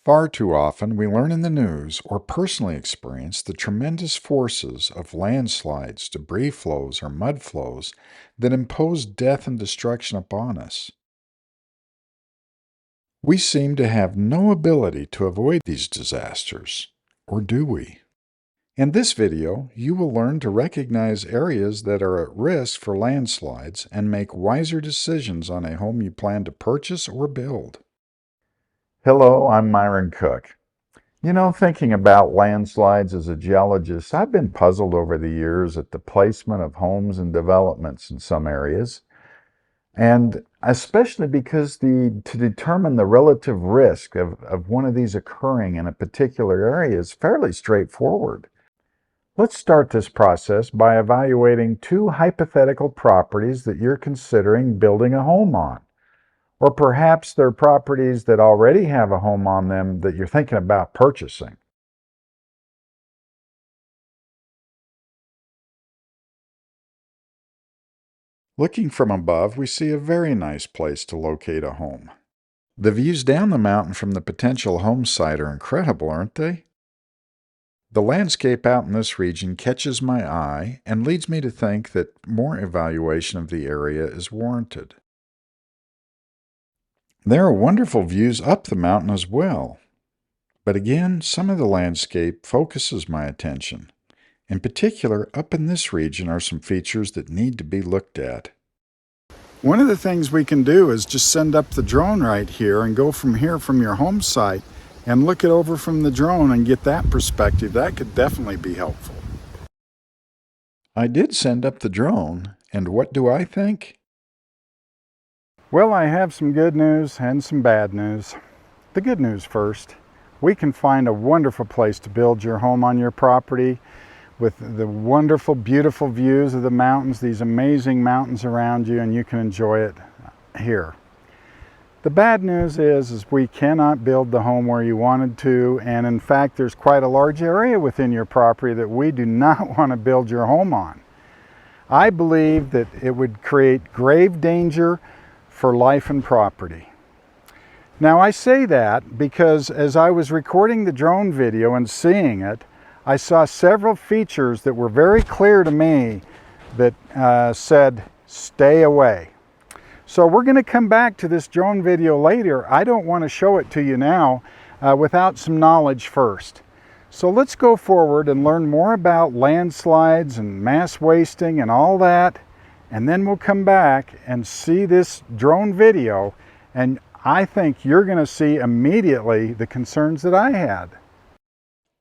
Far too often, we learn in the news or personally experience the tremendous forces of landslides, debris flows, or mud flows that impose death and destruction upon us. We seem to have no ability to avoid these disasters, or do we? In this video, you will learn to recognize areas that are at risk for landslides and make wiser decisions on a home you plan to purchase or build. Hello, I'm Myron Cook. Thinking about landslides as a geologist, I've been puzzled over the years at the placement of homes and developments in some areas, and especially because to determine the relative risk of one of these occurring in a particular area is fairly straightforward. Let's start this process by evaluating two hypothetical properties that you're considering building a home on. Or perhaps they're properties that already have a home on them that you're thinking about purchasing. Looking from above, we see a very nice place to locate a home. The views down the mountain from the potential home site are incredible, aren't they? The landscape out in this region catches my eye and leads me to think that more evaluation of the area is warranted. There are wonderful views up the mountain as well. But again, some of the landscape focuses my attention. In particular, up in this region are some features that need to be looked at. One of the things we can do is just send up the drone right here and go from here from your home site and look it over from the drone and get that perspective. That could definitely be helpful. I did send up the drone, and what do I think? Well, I have some good news and some bad news. The good news first. We can find a wonderful place to build your home on your property with the wonderful, beautiful views of the mountains, these amazing mountains around you, and you can enjoy it here. The bad news is we cannot build the home where you wanted to, and in fact, there's quite a large area within your property that we do not want to build your home on. I believe that it would create grave danger for life and property. Now I say that because as I was recording the drone video and seeing it, I saw several features that were very clear to me that said, stay away. So we're going to come back to this drone video later. I don't want to show it to you now without some knowledge first. So let's go forward and learn more about landslides and mass wasting and all that. And then we'll come back and see this drone video, and I think you're going to see immediately the concerns that I had.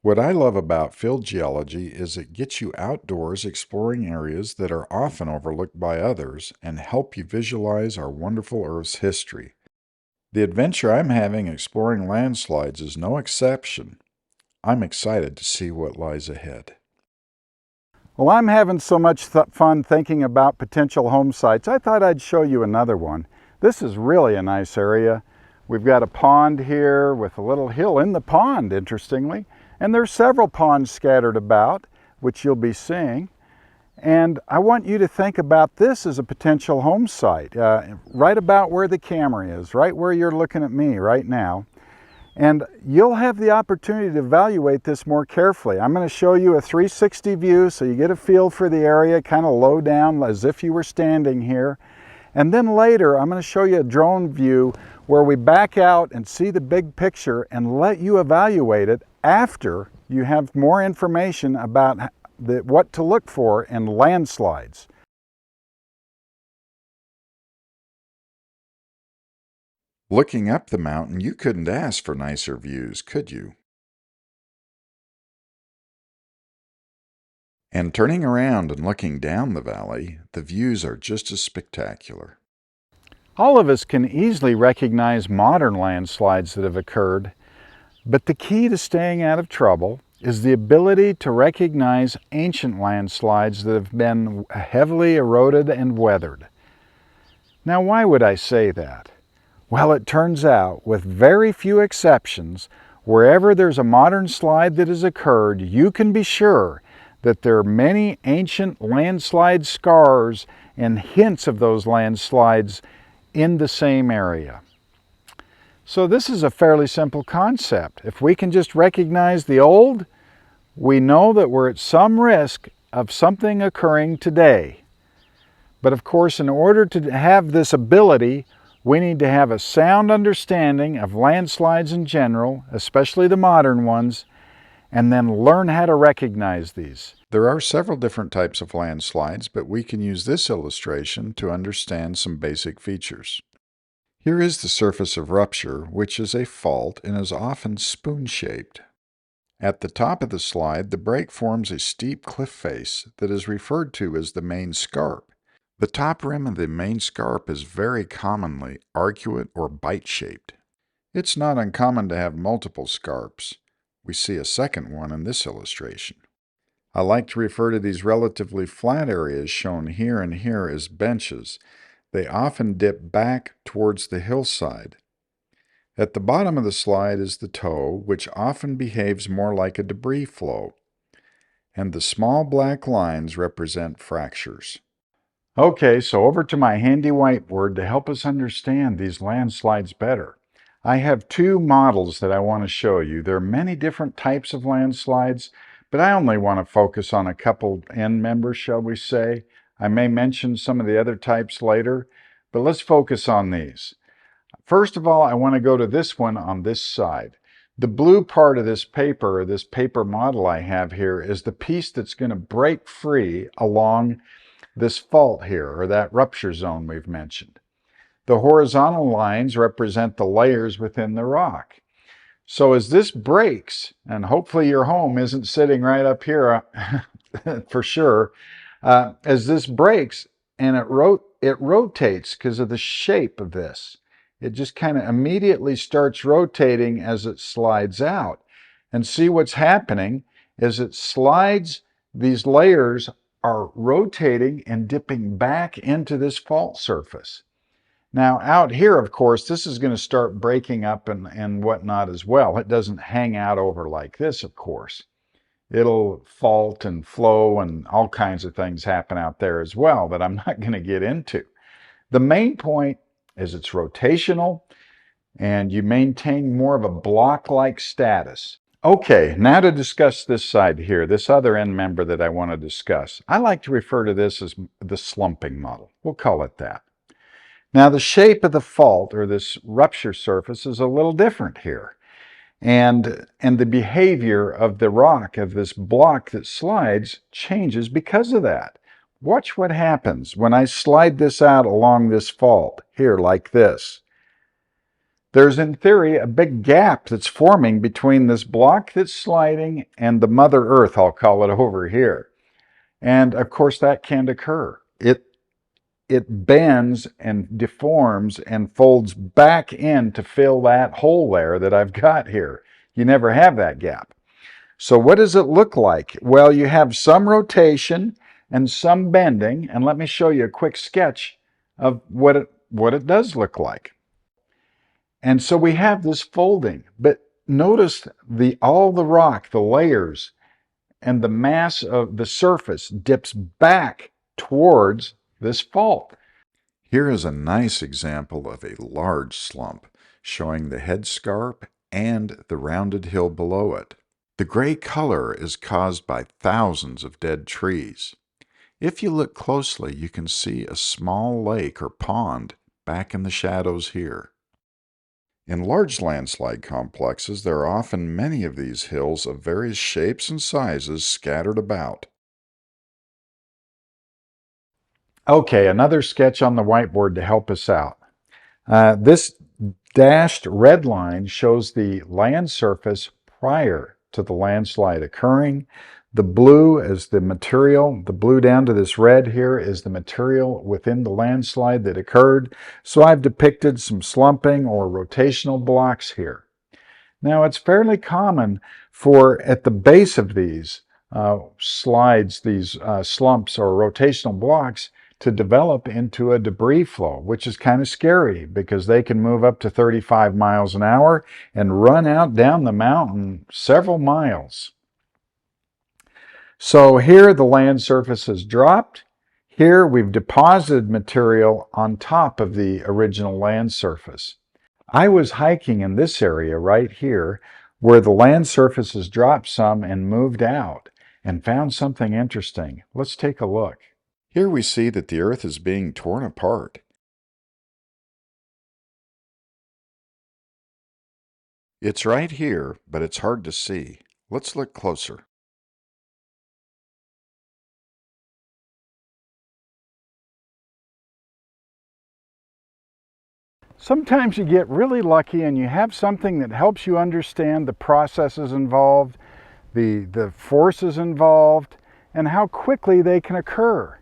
What I love about field geology is it gets you outdoors exploring areas that are often overlooked by others and help you visualize our wonderful Earth's history. The adventure I'm having exploring landslides is no exception. I'm excited to see what lies ahead. Well, I'm having so much fun thinking about potential home sites, I thought I'd show you another one. This is really a nice area. We've got a pond here with a little hill in the pond, interestingly. And there's several ponds scattered about, which you'll be seeing. And I want you to think about this as a potential home site, right about where the camera is, right where you're looking at me right now. And you'll have the opportunity to evaluate this more carefully. I'm going to show you a 360 view so you get a feel for the area, kind of low down as if you were standing here. And then later I'm going to show you a drone view where we back out and see the big picture and let you evaluate it after you have more information about what to look for in landslides. Looking up the mountain, you couldn't ask for nicer views, could you? And turning around and looking down the valley, the views are just as spectacular. All of us can easily recognize modern landslides that have occurred, but the key to staying out of trouble is the ability to recognize ancient landslides that have been heavily eroded and weathered. Now, why would I say that? Well, it turns out, with very few exceptions, wherever there's a modern slide that has occurred, you can be sure that there are many ancient landslide scars and hints of those landslides in the same area. So this is a fairly simple concept. If we can just recognize the old, we know that we're at some risk of something occurring today. But of course, in order to have this ability, we need to have a sound understanding of landslides in general, especially the modern ones, and then learn how to recognize these. There are several different types of landslides, but we can use this illustration to understand some basic features. Here is the surface of rupture, which is a fault and is often spoon-shaped. At the top of the slide, the break forms a steep cliff face that is referred to as the main scarp. The top rim of the main scarp is very commonly arcuate or bite-shaped. It's not uncommon to have multiple scarps. We see a second one in this illustration. I like to refer to these relatively flat areas shown here and here as benches. They often dip back towards the hillside. At the bottom of the slide is the toe, which often behaves more like a debris flow, and the small black lines represent fractures. Okay, so over to my handy whiteboard to help us understand these landslides better. I have two models that I want to show you. There are many different types of landslides, but I only want to focus on a couple end members, shall we say. I may mention some of the other types later, but let's focus on these. First of all, I want to go to this one on this side. The blue part of this paper, or this paper model I have here, is the piece that's going to break free along this fault here, or that rupture zone we've mentioned. The horizontal lines represent the layers within the rock. So as this breaks, and hopefully your home isn't sitting right up here for sure, as this breaks and it rotates because of the shape of this. It just kind of immediately starts rotating as it slides out. And see what's happening is it slides, these layers are rotating and dipping back into this fault surface. Now out here, of course, this is going to start breaking up and whatnot as well. It doesn't hang out over like this, of course. It'll fault and flow and all kinds of things happen out there as well that I'm not going to get into. The main point is it's rotational and you maintain more of a block-like status. Okay, now to discuss this side here, this other end member that I want to discuss. I like to refer to this as the slumping model. We'll call it that. Now the shape of the fault, or this rupture surface, is a little different here. And the behavior of the rock, of this block that slides, changes because of that. Watch what happens when I slide this out along this fault, here like this. There's, in theory, a big gap that's forming between this block that's sliding and the Mother Earth, I'll call it, over here. And of course that can't occur. It bends and deforms and folds back in to fill that hole there that I've got here. You never have that gap. So what does it look like? Well, you have some rotation and some bending, and let me show you a quick sketch of what it does look like. And so we have this folding, but notice all the rock, the layers, and the mass of the surface dips back towards this fault. Here is a nice example of a large slump, showing the head scarp and the rounded hill below it. The gray color is caused by thousands of dead trees. If you look closely, you can see a small lake or pond back in the shadows here. In large landslide complexes, there are often many of these hills of various shapes and sizes scattered about. Okay, another sketch on the whiteboard to help us out. This dashed red line shows the land surface prior to the landslide occurring. The blue is the material. The blue down to this red here is the material within the landslide that occurred. So I've depicted some slumping or rotational blocks here. Now it's fairly common for at the base of these slides, these slumps or rotational blocks, to develop into a debris flow, which is kind of scary because they can move up to 35 miles an hour and run out down the mountain several miles. So here the land surface has dropped. Here we've deposited material on top of the original land surface. I was hiking in this area right here where the land surface has dropped some and moved out and found something interesting. Let's take a look. Here we see that the earth is being torn apart. It's right here, but it's hard to see. Let's look closer. Sometimes you get really lucky and you have something that helps you understand the processes involved, the forces involved, and how quickly they can occur.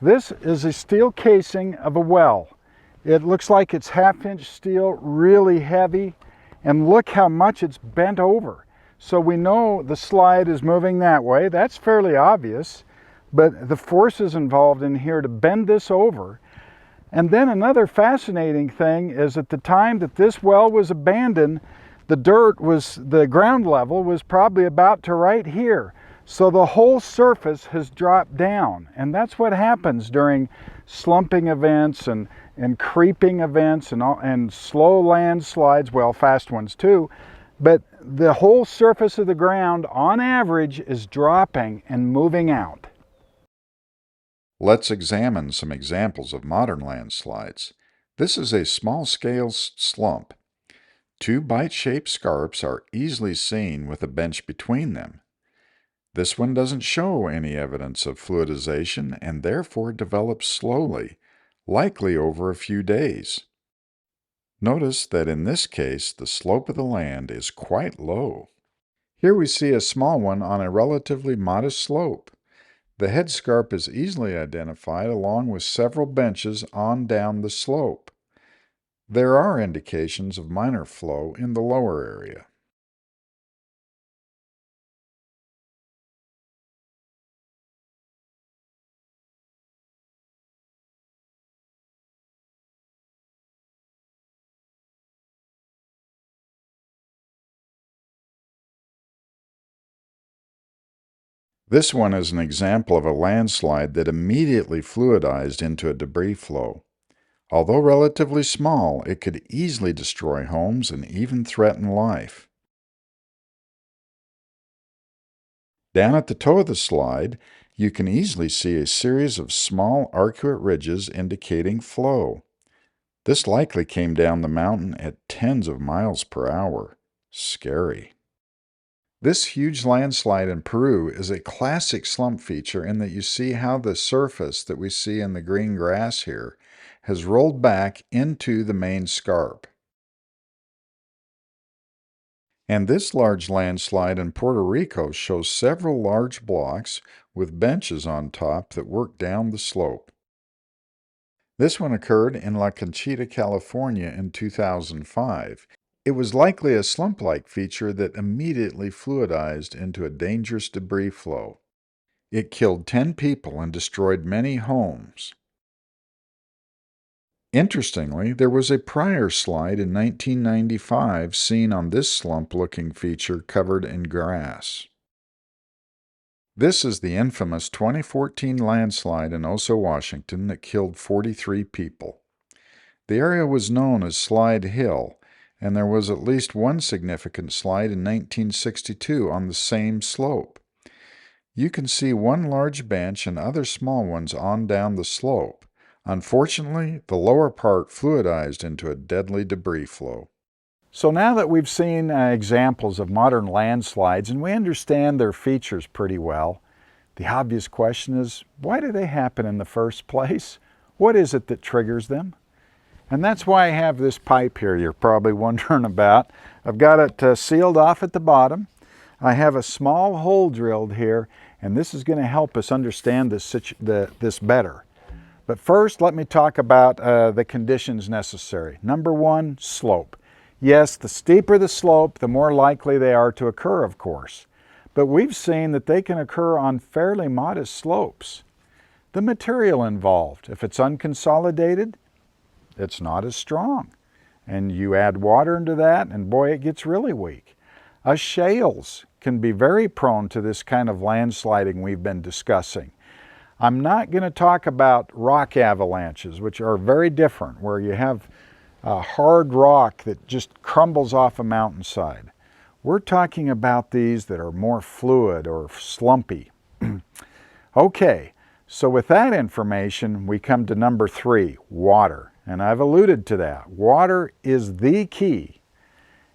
This is a steel casing of a well. It looks like it's half-inch steel, really heavy, and look how much it's bent over. So we know the slide is moving that way. That's fairly obvious, but the forces involved in here to bend this over. And then another fascinating thing is at the time that this well was abandoned, the ground level was probably about to right here. So the whole surface has dropped down. And that's what happens during slumping events and creeping events and slow landslides, well, fast ones too. But the whole surface of the ground, on average, is dropping and moving out. Let's examine some examples of modern landslides. This is a small-scale slump. Two bite-shaped scarps are easily seen with a bench between them. This one doesn't show any evidence of fluidization and therefore develops slowly, likely over a few days. Notice that in this case, the slope of the land is quite low. Here we see a small one on a relatively modest slope. The head scarp is easily identified along with several benches on down the slope. There are indications of minor flow in the lower area. This one is an example of a landslide that immediately fluidized into a debris flow. Although relatively small, it could easily destroy homes and even threaten life. Down at the toe of the slide, you can easily see a series of small arcuate ridges indicating flow. This likely came down the mountain at tens of miles per hour. Scary. This huge landslide in Peru is a classic slump feature in that you see how the surface that we see in the green grass here has rolled back into the main scarp. And this large landslide in Puerto Rico shows several large blocks with benches on top that work down the slope. This one occurred in La Conchita, California in 2005. It was likely a slump-like feature that immediately fluidized into a dangerous debris flow. It killed 10 people and destroyed many homes. Interestingly, there was a prior slide in 1995 seen on this slump-looking feature covered in grass. This is the infamous 2014 landslide in Oso, Washington that killed 43 people. The area was known as Slide Hill, and there was at least one significant slide in 1962 on the same slope. You can see one large bench and other small ones on down the slope. Unfortunately, the lower part fluidized into a deadly debris flow. So now that we've seen examples of modern landslides and we understand their features pretty well, the obvious question is, why do they happen in the first place? What is it that triggers them? And that's why I have this pipe here you're probably wondering about. I've got it sealed off at the bottom. I have a small hole drilled here, and this is going to help us understand this better. But first, let me talk about the conditions necessary. Number one, slope. Yes, the steeper the slope, the more likely they are to occur, of course. But we've seen that they can occur on fairly modest slopes. The material involved, if it's unconsolidated, it's not as strong. And you add water into that, and boy, it gets really weak. Shales can be very prone to this kind of landsliding we've been discussing. I'm not going to talk about rock avalanches, which are very different, where you have hard rock that just crumbles off a mountainside. We're talking about these that are more fluid or slumpy. Okay, so with that information, we come to number 3, water. And I've alluded to that. Water is the key.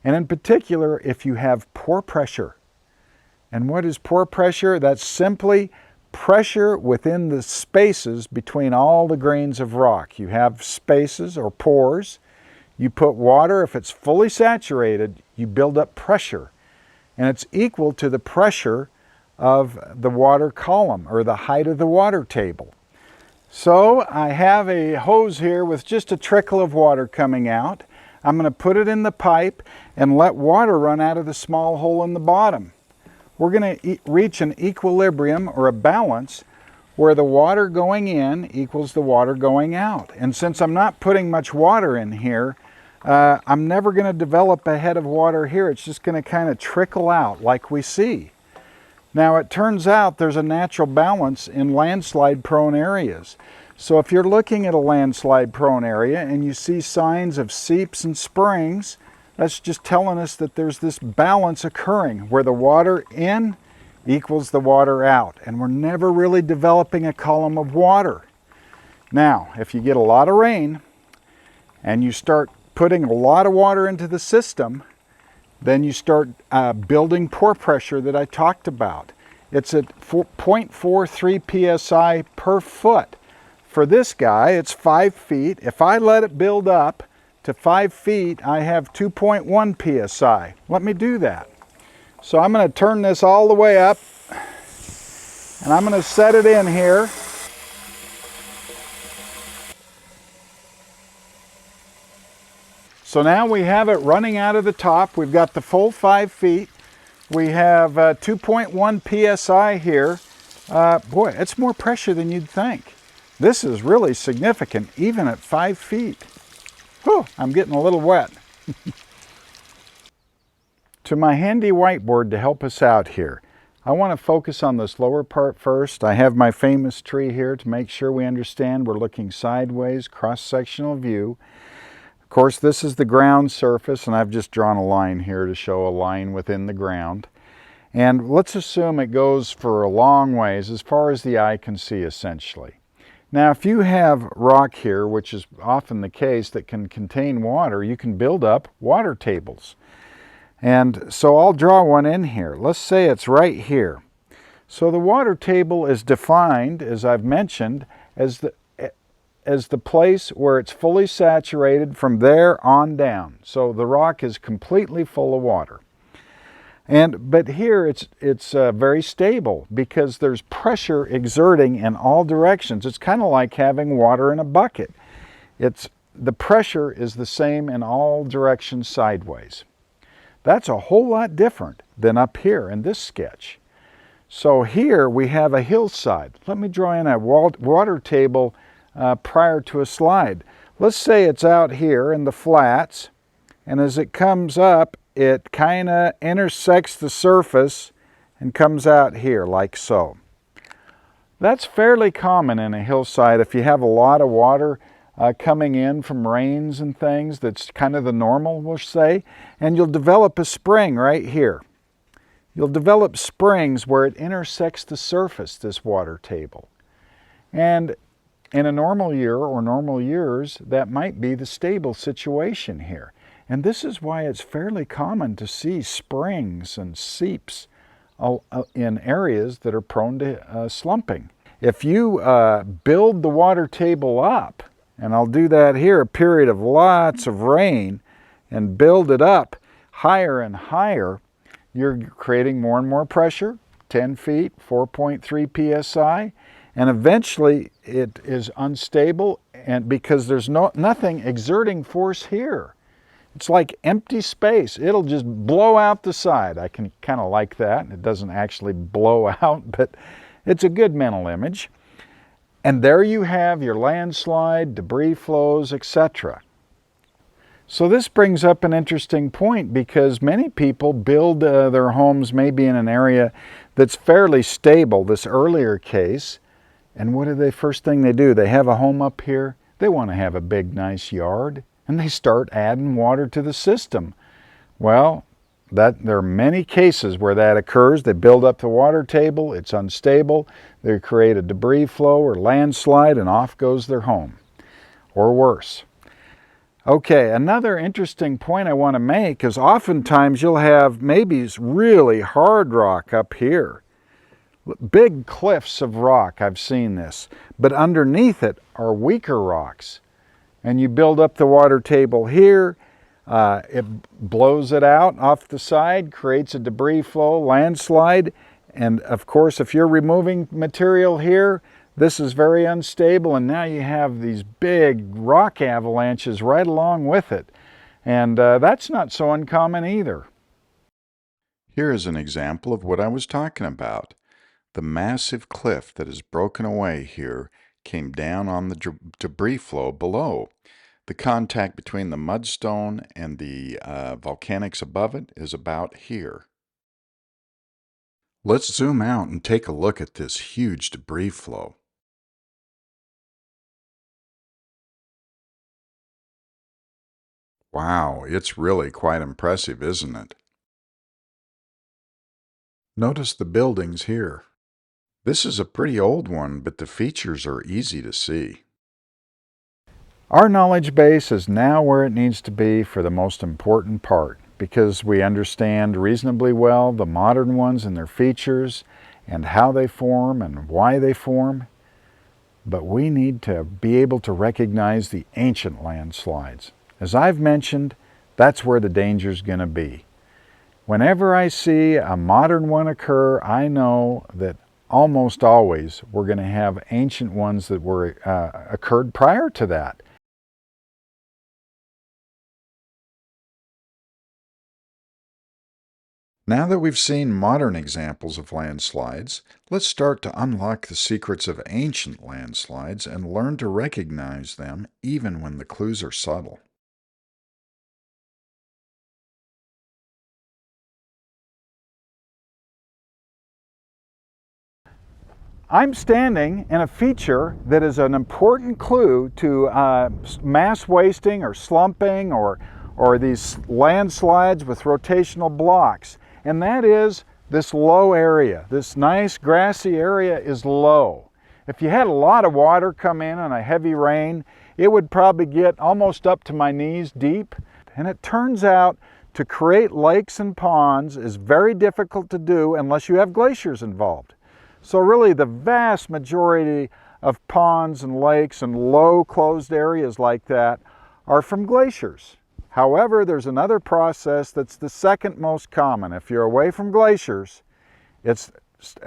And in particular, if you have pore pressure. And what is pore pressure? That's simply pressure within the spaces between all the grains of rock. You have spaces or pores. You put water, if it's fully saturated, you build up pressure. And it's equal to the pressure of the water column or the height of the water table. So I have a hose here with just a trickle of water coming out. I'm going to put it in the pipe and let water run out of the small hole in the bottom. We're going to reach an equilibrium or a balance where the water going in equals the water going out. And since I'm not putting much water in here, I'm never going to develop a head of water here. It's just going to kind of trickle out like we see. Now it turns out there's a natural balance in landslide prone areas. So if you're looking at a landslide prone area and you see signs of seeps and springs, that's just telling us that there's this balance occurring where the water in equals the water out. And we're never really developing a column of water. Now, if you get a lot of rain and you start putting a lot of water into the system, then you start building pore pressure that I talked about. It's at 0.43 psi per foot. For this guy, it's 5 feet. If I let it build up to 5 feet, I have 2.1 psi. Let me do that. So I'm going to turn this all the way up, and I'm going to set it in here. So now we have it running out of the top. We've got the full 5 feet. We have 2.1 psi here. Boy, it's more pressure than you'd think. This is really significant, even at 5 feet. Whew, I'm getting a little wet. To my handy whiteboard to help us out here, I want to focus on this lower part first. I have my famous tree here to make sure we understand we're looking sideways, cross-sectional view. Of course, this is the ground surface, and I've just drawn a line here to show a line within the ground. And let's assume it goes for a long ways, as far as the eye can see, essentially. Now, if you have rock here, which is often the case, that can contain water, you can build up water tables. And so I'll draw one in here. Let's say it's right here. So the water table is defined, as I've mentioned, as the place where it's fully saturated from there on down. So the rock is completely full of water. But here it's very stable because there's pressure exerting in all directions. It's kind of like having water in a bucket. The pressure is the same in all directions sideways. That's a whole lot different than up here in this sketch. So here we have a hillside. Let me draw in a water table prior to a slide. Let's say it's out here in the flats, and as it comes up, it kind of intersects the surface and comes out here like so. That's fairly common in a hillside if you have a lot of water coming in from rains and things. That's kind of the normal, we'll say. And you'll develop a spring right here. You'll develop springs where it intersects the surface, this water table. And in a normal year or normal years, that might be the stable situation here. And this is why it's fairly common to see springs and seeps in areas that are prone to slumping. If you build the water table up, and I'll do that here, a period of lots of rain, and build it up higher and higher, you're creating more and more pressure, 10 feet, 4.3 psi, and eventually it is unstable, and because there's nothing exerting force here. It's like empty space. It'll just blow out the side. I can kind of like that. It doesn't actually blow out, but it's a good mental image. And there you have your landslide, debris flows, etc. So this brings up an interesting point because many people build their homes maybe in an area that's fairly stable, this earlier case. And what do they first thing they do? They have a home up here. They want to have a big, nice yard. and they start adding water to the system. Well, there are many cases where that occurs. They build up the water table, it's unstable, they create a debris flow or landslide, and off goes their home, or worse. Okay, another interesting point I want to make is oftentimes you'll have maybe really hard rock up here. Big cliffs of rock, I've seen this, but underneath it are weaker rocks. And you build up the water table here, it blows it out off the side, creates a debris flow, landslide, and of course if you're removing material here, this is very unstable, and now you have these big rock avalanches right along with it. And that's not so uncommon either. Here is an example of what I was talking about. The massive cliff that is broken away here came down on the debris flow below. The contact between the mudstone and the volcanics above it is about here. Let's zoom out and take a look at this huge debris flow. Wow, it's really quite impressive, isn't it? Notice the buildings here. This is a pretty old one, but the features are easy to see. Our knowledge base is now where it needs to be for the most important part, because we understand reasonably well the modern ones and their features and how they form and why they form. But we need to be able to recognize the ancient landslides. As I've mentioned, that's where the danger is going to be. Whenever I see a modern one occur, I know that almost always we're going to have ancient ones that were occurred prior to that. Now that we've seen modern examples of landslides, let's start to unlock the secrets of ancient landslides and learn to recognize them even when the clues are subtle. I'm standing in a feature that is an important clue to mass wasting or slumping or these landslides with rotational blocks. And that is this low area. This nice grassy area is low. If you had a lot of water come in on a heavy rain, it would probably get almost up to my knees deep. And it turns out to create lakes and ponds is very difficult to do unless you have glaciers involved. So really the vast majority of ponds and lakes and low closed areas like that are from glaciers. However, there's another process that's the second most common. If you're away from glaciers, it's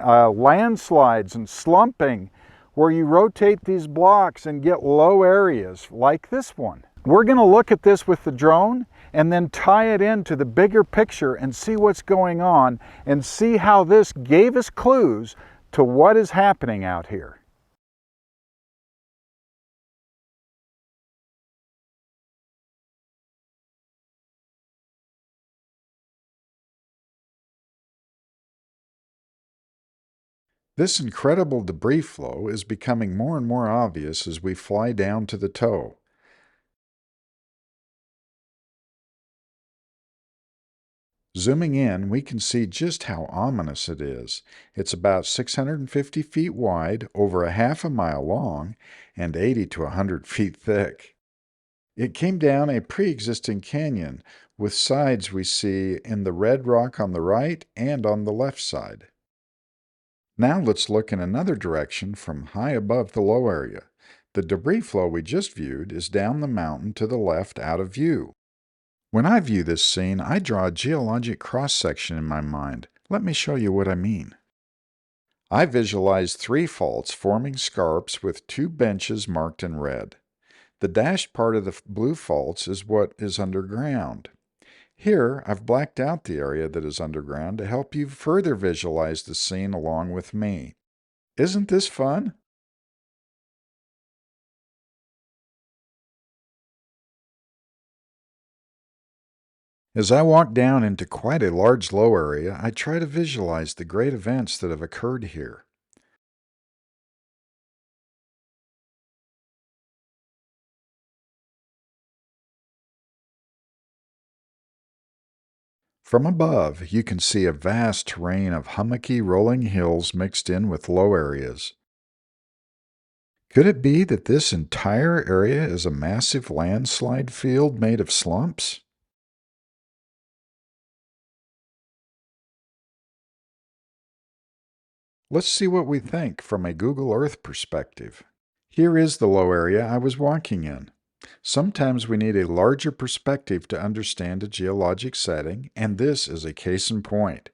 landslides and slumping, where you rotate these blocks and get low areas like this one. We're going to look at this with the drone and then tie it into the bigger picture and see what's going on and see how this gave us clues to what is happening out here. This incredible debris flow is becoming more and more obvious as we fly down to the toe. Zooming in, we can see just how ominous it is. It's about 650 feet wide, over a half a mile long, and 80 to 100 feet thick. It came down a pre-existing canyon, with sides we see in the red rock on the right and on the left side. Now let's look in another direction from high above the low area. The debris flow we just viewed is down the mountain to the left out of view. When I view this scene, I draw a geologic cross-section in my mind. Let me show you what I mean. I visualize three faults forming scarps with two benches marked in red. The dashed part of the blue faults is what is underground. Here, I've blacked out the area that is underground to help you further visualize the scene along with me. Isn't this fun? As I walk down into quite a large low area, I try to visualize the great events that have occurred here. From above, you can see a vast terrain of hummocky rolling hills mixed in with low areas. Could it be that this entire area is a massive landslide field made of slumps? Let's see what we think from a Google Earth perspective. Here is the low area I was walking in. Sometimes we need a larger perspective to understand a geologic setting, and this is a case in point.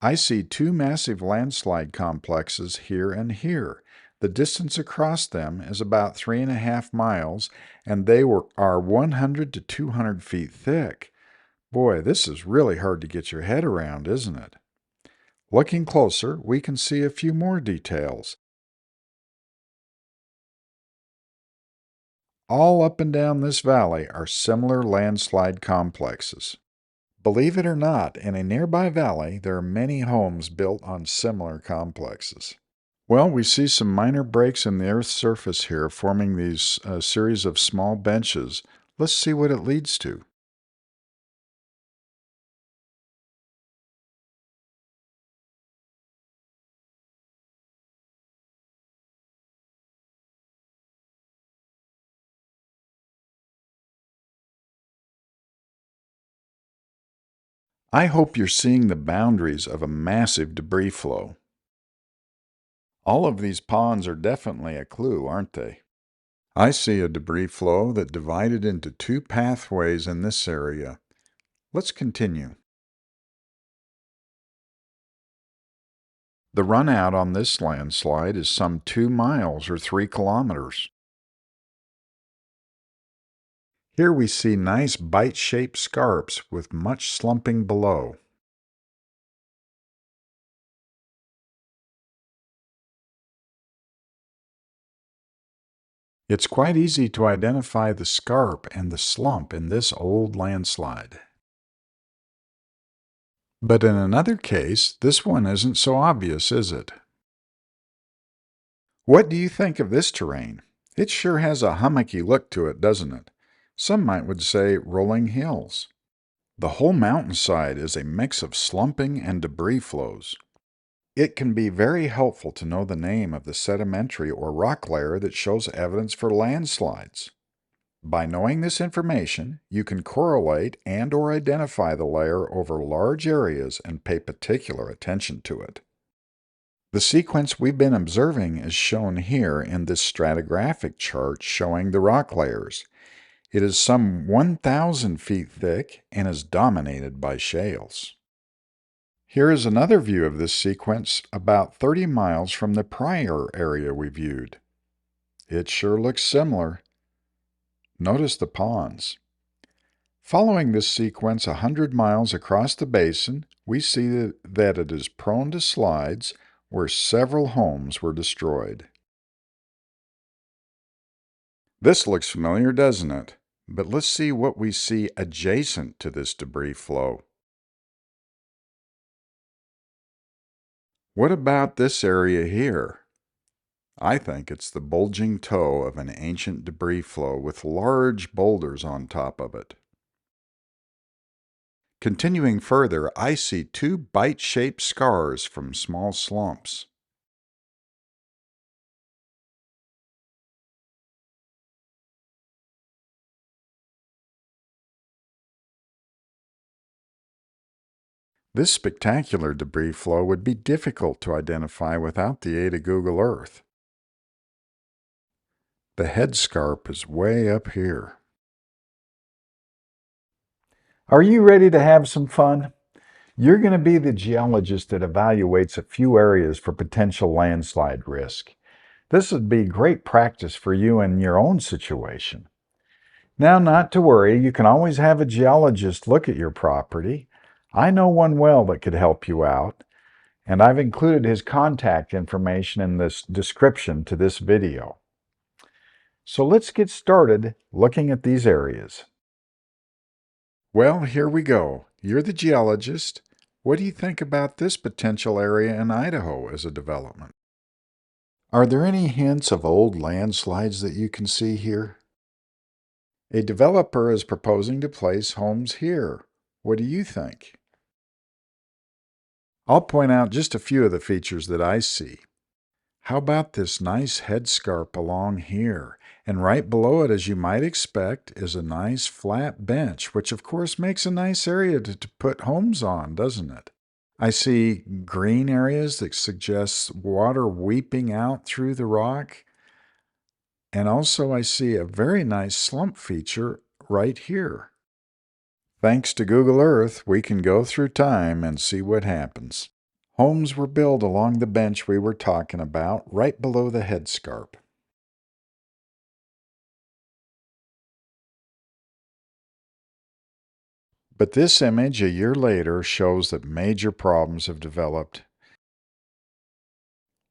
I see two massive landslide complexes here and here. The distance across them is about 3.5 miles, and are 100 to 200 feet thick. Boy, this is really hard to get your head around, isn't it? Looking closer, we can see a few more details. All up and down this valley are similar landslide complexes. Believe it or not, in a nearby valley, there are many homes built on similar complexes. Well, we see some minor breaks in the Earth's surface here, forming these series of small benches. Let's see what it leads to. I hope you're seeing the boundaries of a massive debris flow. All of these ponds are definitely a clue, aren't they? I see a debris flow that divided into two pathways in this area. Let's continue. The run out on this landslide is some 2 miles or 3 kilometers. Here we see nice bite-shaped scarps with much slumping below. It's quite easy to identify the scarp and the slump in this old landslide. But in another case, this one isn't so obvious, is it? What do you think of this terrain? It sure has a hummocky look to it, doesn't it? Some would say rolling hills. The whole mountainside is a mix of slumping and debris flows. It can be very helpful to know the name of the sedimentary or rock layer that shows evidence for landslides. By knowing this information, you can correlate and/or identify the layer over large areas and pay particular attention to it. The sequence we've been observing is shown here in this stratigraphic chart showing the rock layers. It is some 1,000 feet thick and is dominated by shales. Here is another view of this sequence about 30 miles from the prior area we viewed. It sure looks similar. Notice the ponds. Following this sequence 100 miles across the basin, we see that it is prone to slides where several homes were destroyed. This looks familiar, doesn't it? But let's see what we see adjacent to this debris flow. What about this area here? I think it's the bulging toe of an ancient debris flow with large boulders on top of it. Continuing further, I see two bite-shaped scars from small slumps. This spectacular debris flow would be difficult to identify without the aid of Google Earth. The head scarp is way up here. Are you ready to have some fun? You're going to be the geologist that evaluates a few areas for potential landslide risk. This would be great practice for you in your own situation. Now, not to worry, you can always have a geologist look at your property. I know one well that could help you out, and I've included his contact information in this description to this video. So let's get started looking at these areas. Well, here we go. You're the geologist. What do you think about this potential area in Idaho as a development? Are there any hints of old landslides that you can see here? A developer is proposing to place homes here. What do you think? I'll point out just a few of the features that I see. How about this nice headscarp along here? And right below it, as you might expect, is a nice flat bench, which of course makes a nice area to put homes on, doesn't it? I see green areas that suggest water weeping out through the rock. And also I see a very nice slump feature right here. Thanks to Google Earth, we can go through time and see what happens. Homes were built along the bench we were talking about, right below the headscarp. But this image a year later shows that major problems have developed.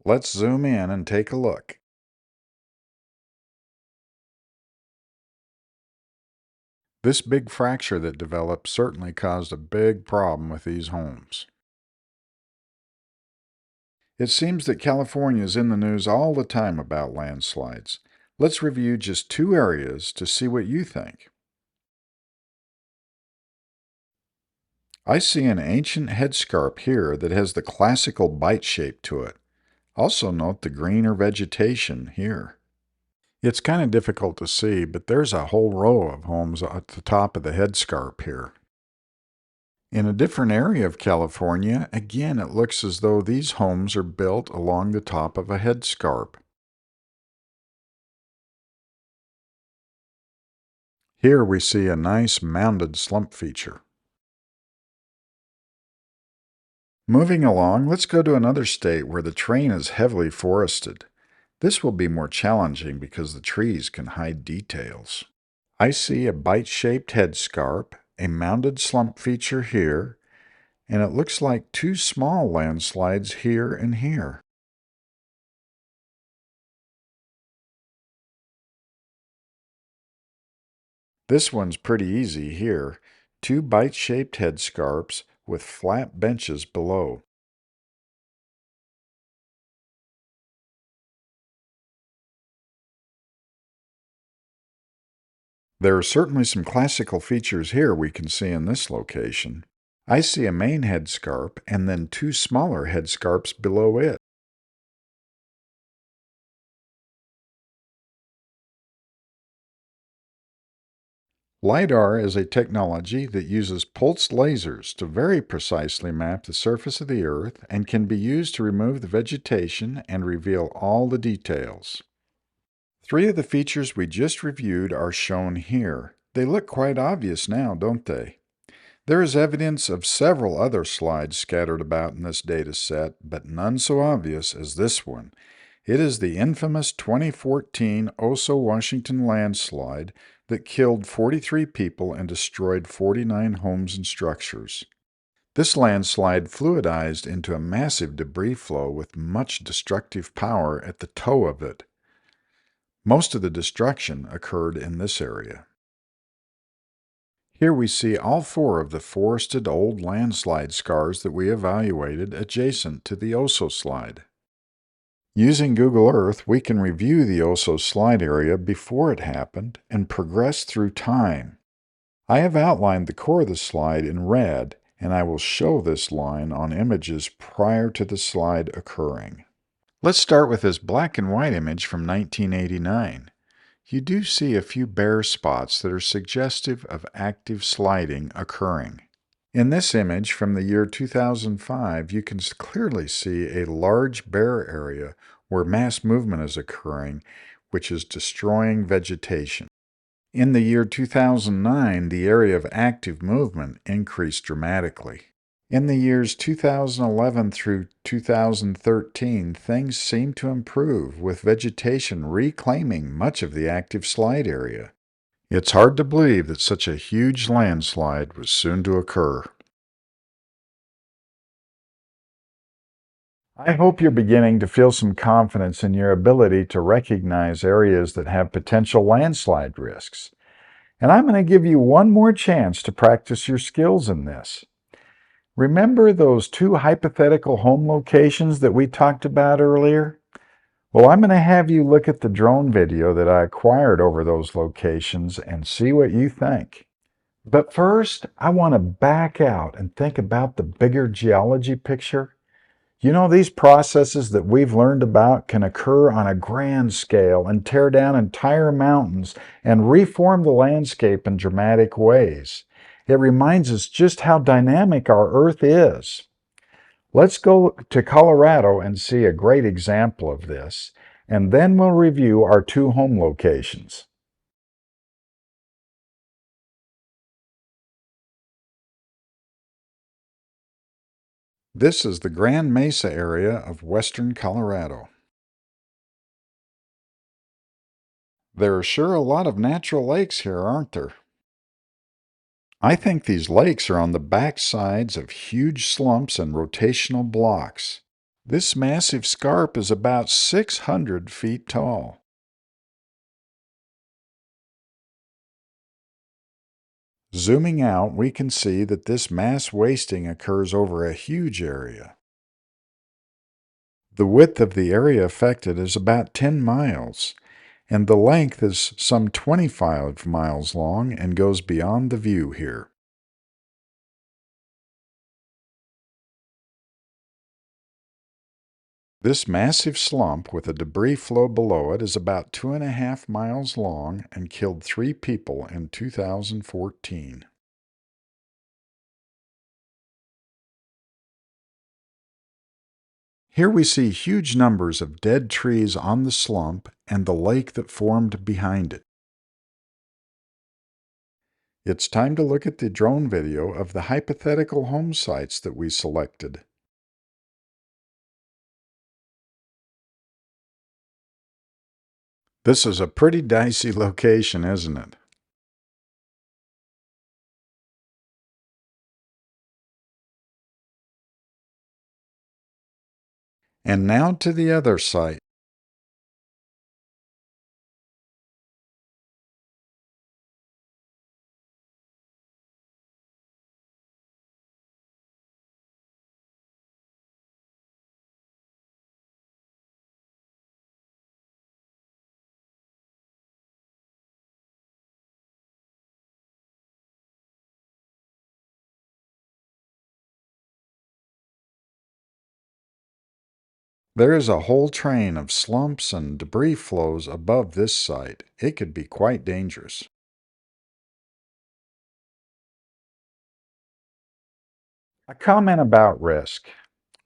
Let's zoom in and take a look. This big fracture that developed certainly caused a big problem with these homes. It seems that California is in the news all the time about landslides. Let's review just two areas to see what you think. I see an ancient headscarp here that has the classical bite shape to it. Also note the greener vegetation here. It's kind of difficult to see, but there's a whole row of homes at the top of the headscarp here. In a different area of California, again it looks as though these homes are built along the top of a headscarp. Here we see a nice mounded slump feature. Moving along, let's go to another state where the terrain is heavily forested. This will be more challenging because the trees can hide details. I see a bite-shaped headscarp, a mounded slump feature here, and it looks like two small landslides here and here. This one's pretty easy here. Two bite-shaped headscarps with flat benches below. There are certainly some classical features here we can see in this location. I see a main headscarp and then two smaller headscarps below it. LiDAR is a technology that uses pulsed lasers to very precisely map the surface of the Earth and can be used to remove the vegetation and reveal all the details. Three of the features we just reviewed are shown here. They look quite obvious now, don't they? There is evidence of several other slides scattered about in this data set, but none so obvious as this one. It is the infamous 2014 Oso Washington landslide that killed 43 people and destroyed 49 homes and structures. This landslide fluidized into a massive debris flow with much destructive power at the toe of it. Most of the destruction occurred in this area. Here we see all four of the forested old landslide scars that we evaluated adjacent to the Oso slide. Using Google Earth, we can review the Oso slide area before it happened and progress through time. I have outlined the core of the slide in red, and I will show this line on images prior to the slide occurring. Let's start with this black and white image from 1989. You do see a few bare spots that are suggestive of active sliding occurring. In this image from the year 2005, you can clearly see a large bare area where mass movement is occurring, which is destroying vegetation. In the year 2009, the area of active movement increased dramatically. In the years 2011 through 2013, things seemed to improve, with vegetation reclaiming much of the active slide area. It's hard to believe that such a huge landslide was soon to occur. I hope you're beginning to feel some confidence in your ability to recognize areas that have potential landslide risks. And I'm going to give you one more chance to practice your skills in this. Remember those two hypothetical home locations that we talked about earlier? Well, I'm going to have you look at the drone video that I acquired over those locations and see what you think. But first, I want to back out and think about the bigger geology picture. You know, these processes that we've learned about can occur on a grand scale and tear down entire mountains and reform the landscape in dramatic ways. It reminds us just how dynamic our Earth is. Let's go to Colorado and see a great example of this, and then we'll review our two home locations. This is the Grand Mesa area of western Colorado. There are sure a lot of natural lakes here, aren't there? I think these lakes are on the back sides of huge slumps and rotational blocks. This massive scarp is about 600 feet tall. Zooming out, we can see that this mass wasting occurs over a huge area. The width of the area affected is about 10 miles, and the length is some 25 miles long and goes beyond the view here. This massive slump with a debris flow below it is about 2.5 miles long and killed 3 people in 2014. Here we see huge numbers of dead trees on the slump and the lake that formed behind it. It's time to look at the drone video of the hypothetical home sites that we selected. This is a pretty dicey location, isn't it? And now to the other site. There is a whole train of slumps and debris flows above this site. It could be quite dangerous. A comment about risk.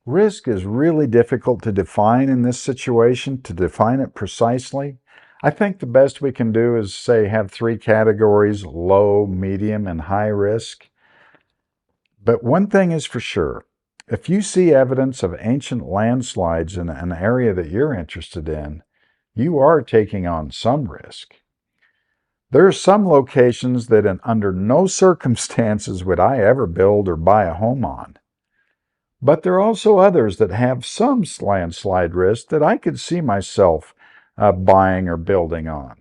Risk is really difficult to define in this situation, to define it precisely. I think the best we can do is say have 3 categories: low, medium, and high risk. But one thing is for sure, if you see evidence of ancient landslides in an area that you're interested in, you are taking on some risk. There are some locations that under no circumstances would I ever build or buy a home on. But there are also others that have some landslide risk that I could see myself buying or building on.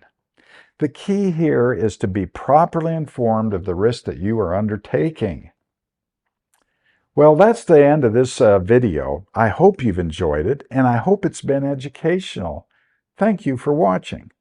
The key here is to be properly informed of the risk that you are undertaking. Well, that's the end of this video. I hope you've enjoyed it, and I hope it's been educational. Thank you for watching.